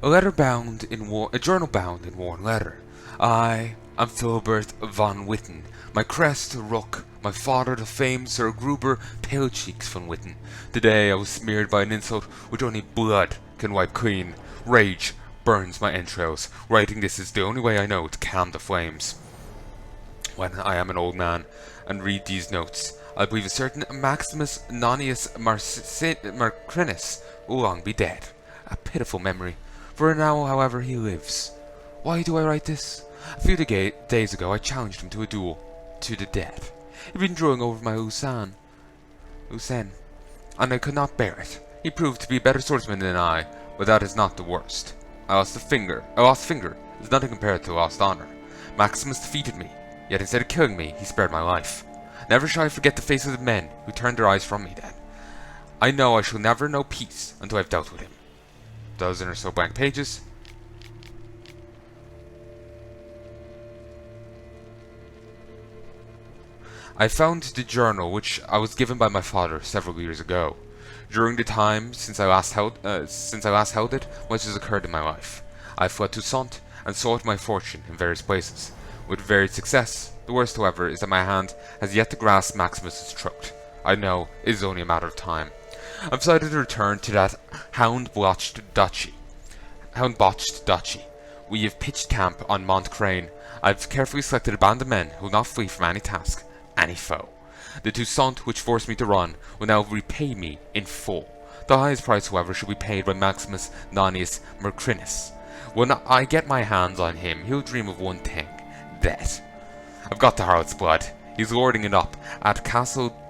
A journal bound in worn leather. I am Philbert von Witten, my crest a rook, my father the famed Sir Gruber Pale Cheeks von Witten. Today I was smeared by an insult which only blood can wipe clean. Rage burns my entrails. Writing this is the only way I know to calm the flames. When I am an old man and read these notes, I believe a certain Maximus Nonius Marcrinus will long be dead. A pitiful memory. For now, however, he lives. Why do I write this? A few days ago I challenged him to a duel. To the death. He'd been drooling over my Usen, and I could not bear it. He proved to be a better swordsman than I, but that is not the worst. A lost finger is nothing compared to lost honor. Maximus defeated me, yet instead of killing me, he spared my life. Never shall I forget the faces of men who turned their eyes from me then. I know I shall never know peace until I've dealt with him. Dozen or so blank pages. I found the journal which I was given by my father several years ago. During the time since I last held it, much has occurred in my life. I fled to Sont and sought my fortune in various places, with varied success. The worst, however, is that my hand has yet to grasp Maximus's throat. I know it is only a matter of time. I've decided to return to that hound-botched duchy. We have pitched camp on Mont Crane. I've carefully selected a band of men who will not flee from any task, any foe. The Toussaint which forced me to run will now repay me in full. The highest price, however, should be paid by Maximus Nonius Mercrinus. When I get my hands on him, he'll dream of one thing: death. I've got the harlot's blood. He's lording it up at Casteldacia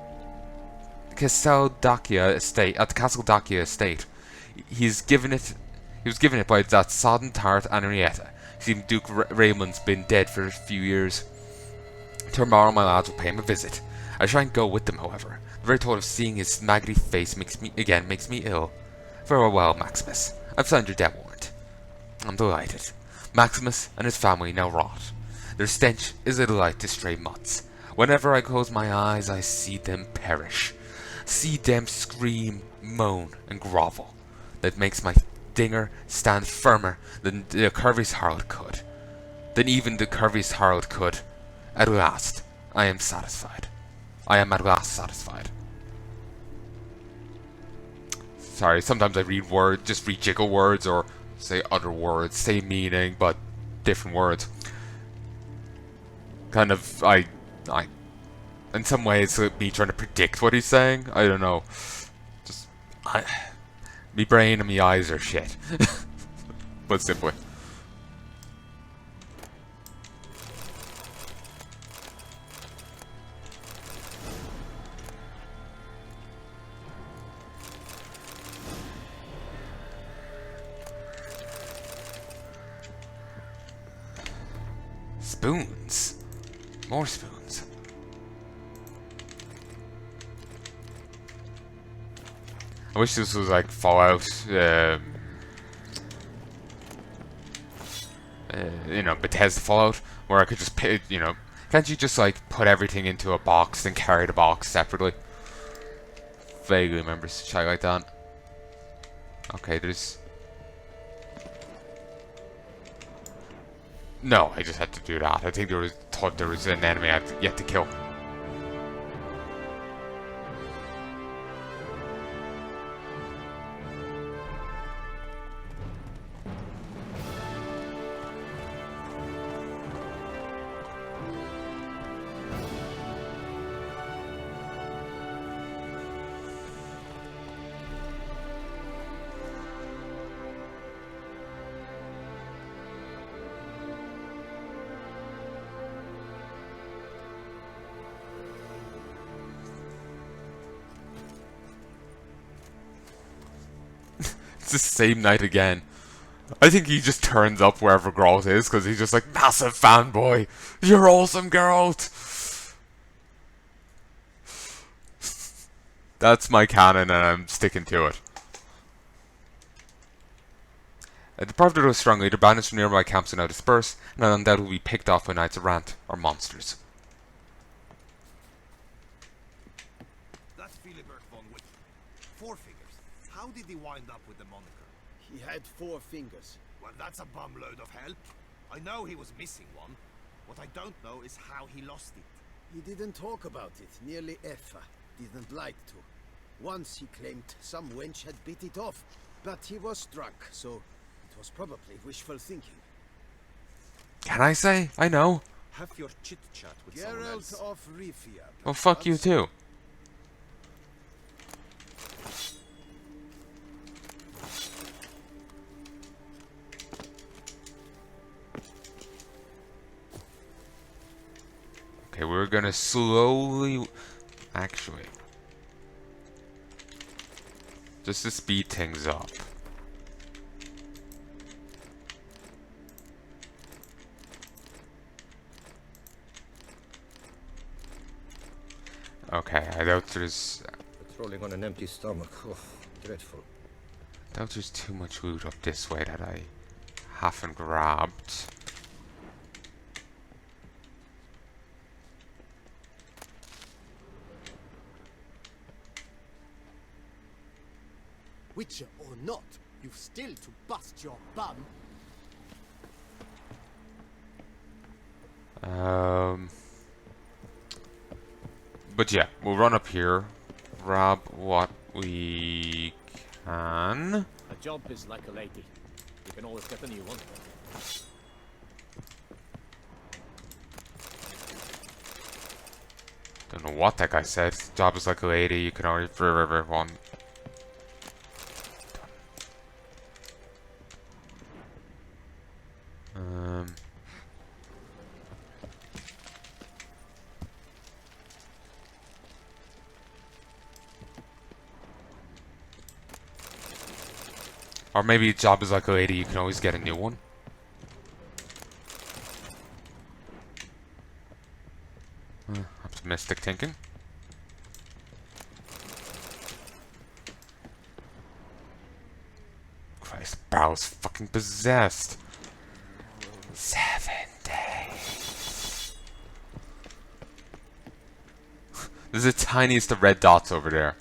estate. He was given it by that sodden tart Henrietta. Seems Duke Raymond's been dead for a few years. Tomorrow my lads will pay him a visit. I shan't go with them, however. The very thought of seeing his maggoty face makes me ill. Farewell, Maximus. I've signed your death warrant. I'm delighted. Maximus and his family now rot. Their stench is a delight to stray mutts. Whenever I close my eyes, I see them perish. See them scream, moan, and grovel. That makes my dinger stand firmer than the curviest harlot could. Than even the curviest harlot could. At last, I am satisfied. I am at last satisfied. Sorry, sometimes I read words, just rejiggle words, or say other words, same meaning, but different words. Kind of, in some ways, me trying to predict what he's saying. I don't know. Just, me brain and me eyes are shit. But simply. Spoons. More spoons. I wish this was like Fallout, Bethesda Fallout, where I could just pay, can't you just like put everything into a box and carry the box separately? Vaguely remember shit like that. Okay, there's... No, I just had to do that. I think thought there was an enemy I had yet to kill. It's the same night again. I think he just turns up wherever Geralt is because he's just like, massive fanboy. You're awesome, Geralt. That's my canon and I'm sticking to it. Deprived of those strong leader, bandits from nearby camps are now dispersed, and undoubtedly will be picked off by knights errant or monsters. That's Philibert von Witt. Four figures. How did he wind up with the moniker? He had 4 fingers. Well, that's a bumload of help. I know he was missing one. What I don't know is how he lost it. He didn't talk about it, nearly ever. Didn't like to. Once he claimed some wench had bit it off, but he was drunk, so it was probably wishful thinking. Can I say? I know. Have your chit-chat with someone Geralt else. of Rivia. Well, fuck you too. Okay, we're gonna slowly... Actually... just to speed things up. Okay, I doubt there's... Patrolling on an empty stomach. Oh, dreadful. doubt there's too much loot up this way that I haven't grabbed. Witcher or not, you've still to bust your bum. But yeah, we'll run up here, grab what we can. A job is like a lady. You can always get a new one. Don't know what that guy said. Job is like a lady, you can always forever one. Or maybe job is like a lady, you can always get a new one. Optimistic thinking. Christ, Barrow's fucking possessed. 7 days. There's the tiniest of red dots over there.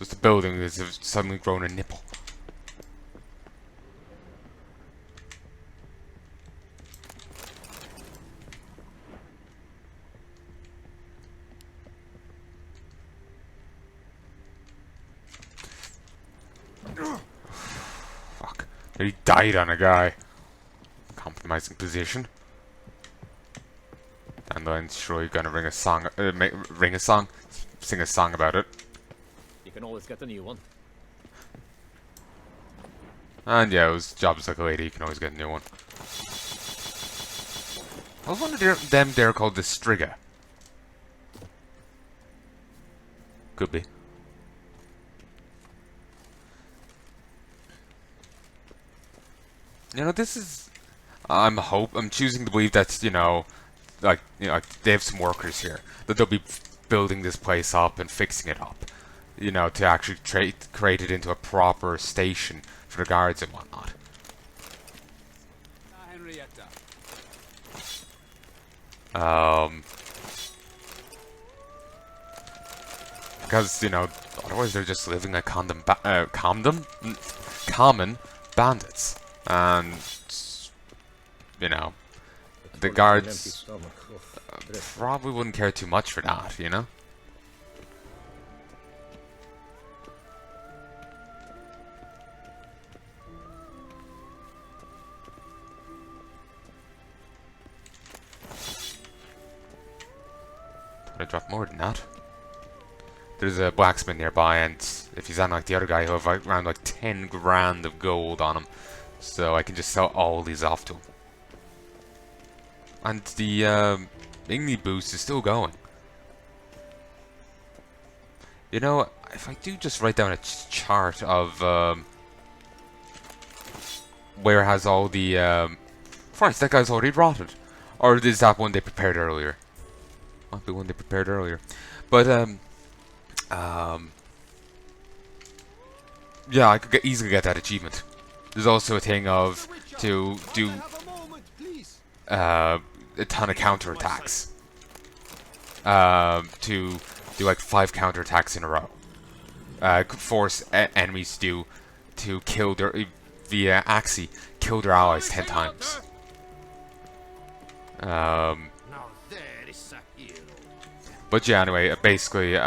Just the building has suddenly grown a nipple. Fuck. He died on a guy. Compromising position. And then surely gonna ring a song, sing a song about it. You can always get a new one. And yeah, it was jobs like a lady, you can always get a new one. I was one of them there called the Striga. Could be. You know, this is... I'm choosing to believe that, like they have some workers here. That they'll be building this place up and fixing it up. To actually create it into a proper station for the guards and whatnot. Because, otherwise they're just living like common bandits. And, the guards probably wouldn't care too much for that, I drop more than that. There's a blacksmith nearby, and if he's on like the other guy, he'll have around like 10 grand of gold on him. So I can just sell all these off to him. And the Igni boost is still going. If I do just write down a chart of where has all the Christ, that guy's already rotted. Or is that one they prepared earlier? Might be one they prepared earlier. But yeah, I could easily get that achievement. There's also a thing of to do a ton of counterattacks. To do like 5 counterattacks in a row. Could force enemies to kill their via Axie kill their allies 10 times. Now there is a hero. But yeah, anyway, basically, it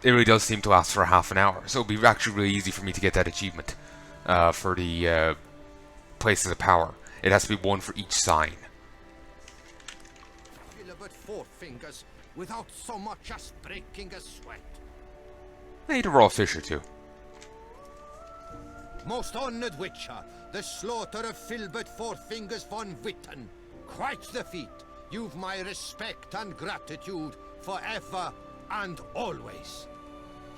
really does seem to last for half an hour, so it'll be actually really easy for me to get that achievement for the places of power. It has to be one for each sign. But 4 fingers without so much as breaking a sweat. I need a raw fish or two. Most honored Witcher, the slaughter of Filbert 4 Fingers von Witten. Quite the feat. You've my respect and gratitude forever and always.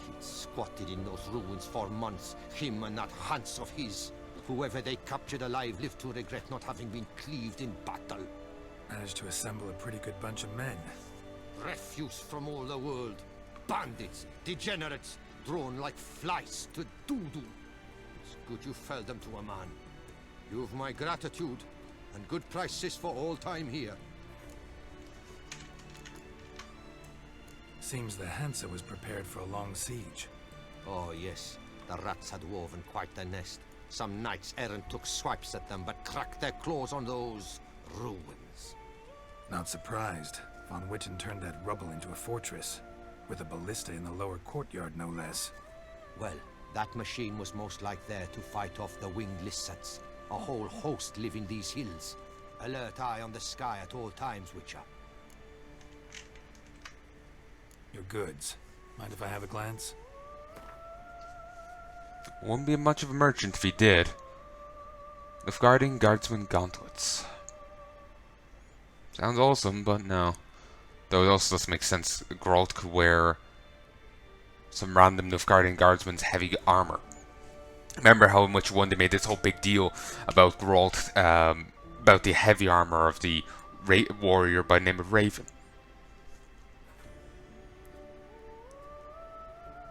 He'd squatted in those ruins for months, him and that Hanse of his. Whoever they captured alive lived to regret not having been cleaved in battle. Managed to assemble a pretty good bunch of men. Refuse from all the world. Bandits, degenerates, drawn like flies to doo-doo. It's good you fell them to a man. You've my gratitude, and good prices for all time here. Seems the Hanse was prepared for a long siege. Oh yes, the rats had woven quite the nest. Some knights errant took swipes at them, but cracked their claws on those ruins. Not surprised. Von Witten turned that rubble into a fortress, with a ballista in the lower courtyard, no less. Well, that machine was most like there to fight off the winged lizards. A whole host live in these hills. Alert eye on the sky at all times, Witcher. Your goods. Mind if I have a glance? Wouldn't be much of a merchant if he did. Guarding Guardsman gauntlets. Sounds awesome, but no. Though it also doesn't make sense. Geralt could wear some random Nilfgaardian Guardsman's heavy armor. Remember how much one they made this whole big deal about Geralt, about the heavy armor of the warrior by the name of Raven.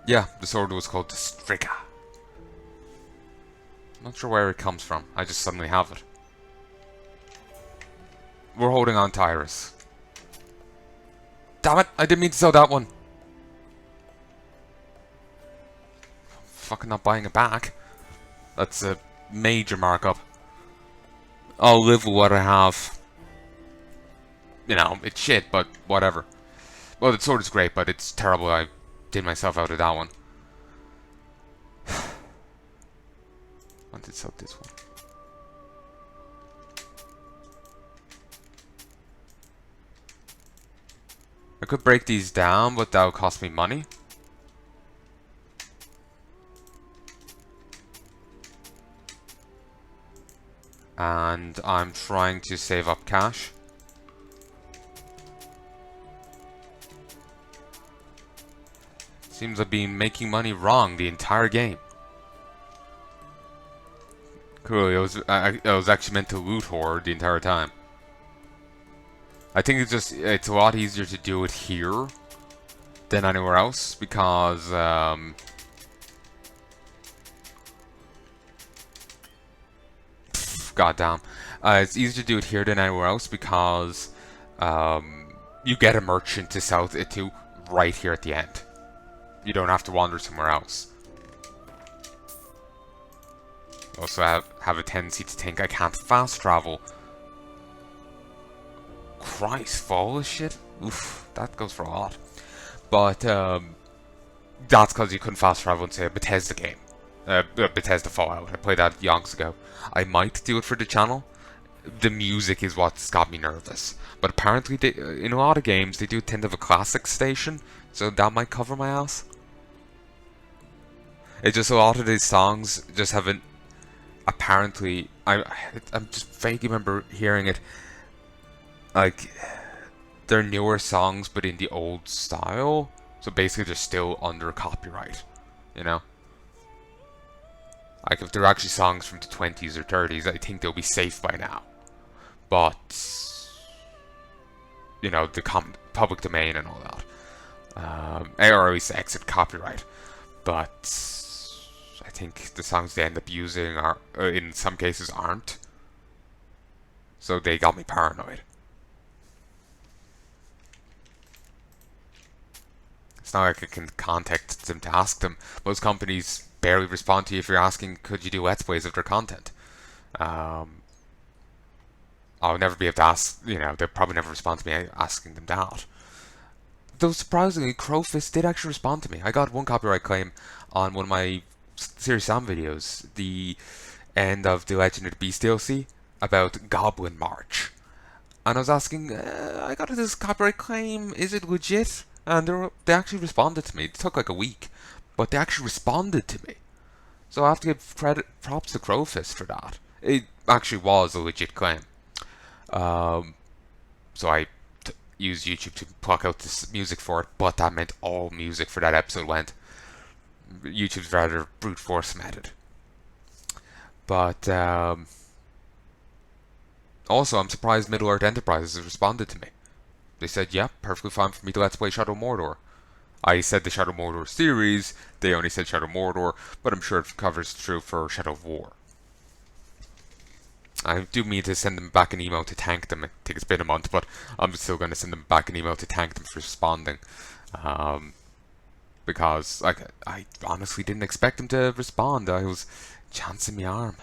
Yeah, the sword was called the Strigga. Not sure where it comes from. I just suddenly have it. We're holding on to Iris. Damn it! I didn't mean to sell that one. Fucking not buying it back. That's a major markup. I'll live with what I have. You know, it's shit, but whatever. Well, the sword is great, but it's terrible. I did myself out of that one. I did sell this one. I could break these down, but that would cost me money. And I'm trying to save up cash. Seems I've been making money wrong the entire game. Cool, I was actually meant to loot hoard the entire time. I think it's a lot easier to do it here than anywhere else because goddamn, it's easier to do it here than anywhere else because you get a merchant to sell it to right here at the end. You don't have to wander somewhere else. I also have a tendency to think I can't fast travel. Christ, fall this shit? Oof, that goes for a lot. But that's because you couldn't fast travel in, say, a Bethesda game. Bethesda Fallout. I played that yonks ago. I might do it for the channel. The music is what's got me nervous. But apparently, in a lot of games, they do tend to have a classic station, so that might cover my ass. It's just a lot of these songs just haven't. Apparently, I'm just vaguely remember hearing it. Like, they're newer songs, but in the old style. So basically, they're still under copyright. You know? Like, if they're actually songs from the 20s or 30s, I think they'll be safe by now. But, you know, the public domain and all that. Or at least exit copyright. But I think the songs they end up using are, in some cases, aren't. So they got me paranoid. It's not like I can contact them to ask them. Most companies barely respond to you if you're asking, could you do Let's Plays of their content? I'll never be able to ask, they'll probably never respond to me asking them that. Though surprisingly, Crowfist did actually respond to me. I got one copyright claim on one of my Serious Sam videos, the end of the Legend of the Beast DLC, about Goblin March. And I was asking, I got this copyright claim, is it legit? And they actually responded to me. It took like a week, but they actually responded to me. So I have to give props to Crowfist for that. It actually was a legit claim. So I used YouTube to pluck out this music for it, but that meant all music for that episode went. YouTube's rather brute force method. But also, I'm surprised Middle-earth Enterprises has responded to me. They said, yeah, perfectly fine for me to Let's Play Shadow Mordor. I said the Shadow Mordor series, they only said Shadow Mordor, but I'm sure it covers true for Shadow of War. I do mean to send them back an email to thank them. I think it's been a month, but I'm still going to send them back an email to thank them for responding. Because I honestly didn't expect them to respond. I was chancing my arm.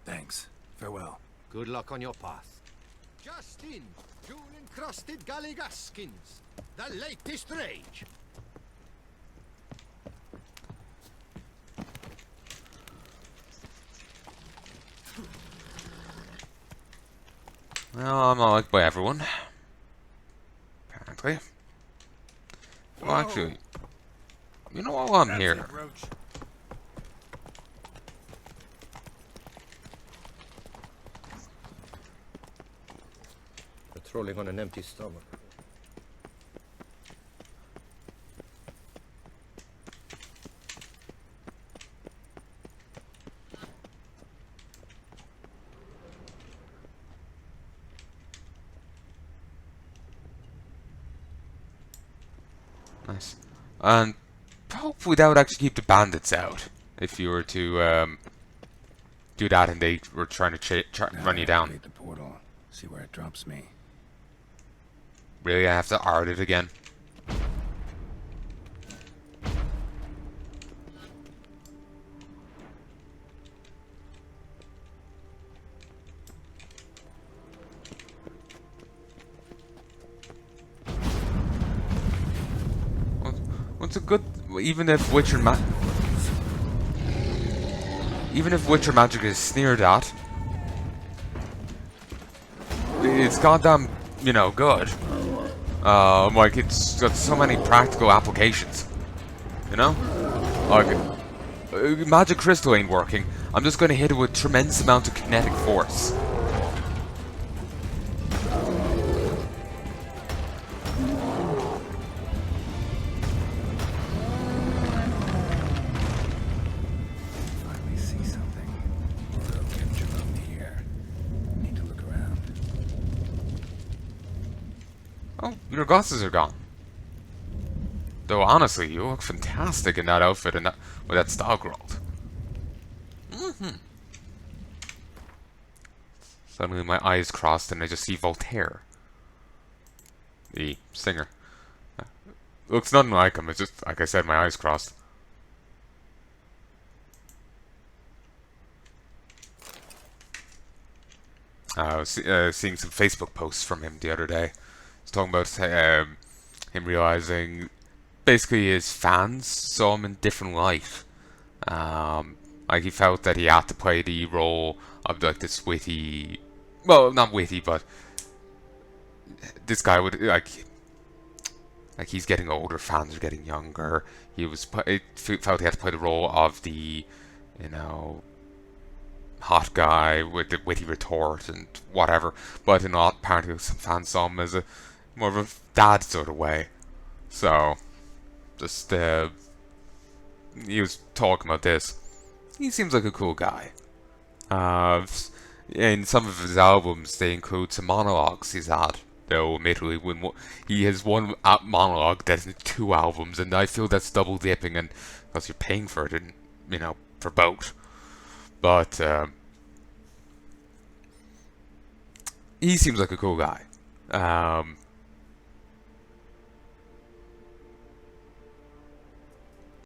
Thanks. Farewell. Good luck on your path. Just in, jewel-encrusted galligaskins. The latest rage. Well, I'm not liked by everyone. Apparently. Well, actually, you know while I'm here, Patrolling on an empty stomach. nice. And hopefully that would actually keep the bandits out. If you were to do that and they were trying to run you down. Activate the portal. See where it drops me. Really, I have to art it again. What's a good, even if Witcher magic is sneered at, it's goddamn, good. Like, it's got so many practical applications. Like, magic crystal ain't working. I'm just gonna hit it with tremendous amount of kinetic force. Finally see something. Although picture of me here. Need to look around. Oh, your glasses are gone. Though honestly, you look fantastic in that outfit and with that style growth. Suddenly my eyes crossed and I just see Voltaire. The singer. Looks nothing like him, it's just, like I said, my eyes crossed. I was seeing some Facebook posts from him the other day. He's talking about him realizing basically his fans saw him in a different light. Like he felt that he had to play the role of like this witty, well, not witty, but this guy would like he's getting older, fans are getting younger. He felt he had to play the role of the, hot guy with the witty retort and whatever. But apparently some fans saw him as more of a dad sort of way. So, just he was talking about this. He seems like a cool guy. In some of his albums, they include some monologues he's had. Though, admittedly, he has one monologue that's in 2 albums, and I feel that's double dipping, and because you're paying for it, and for both. But he seems like a cool guy.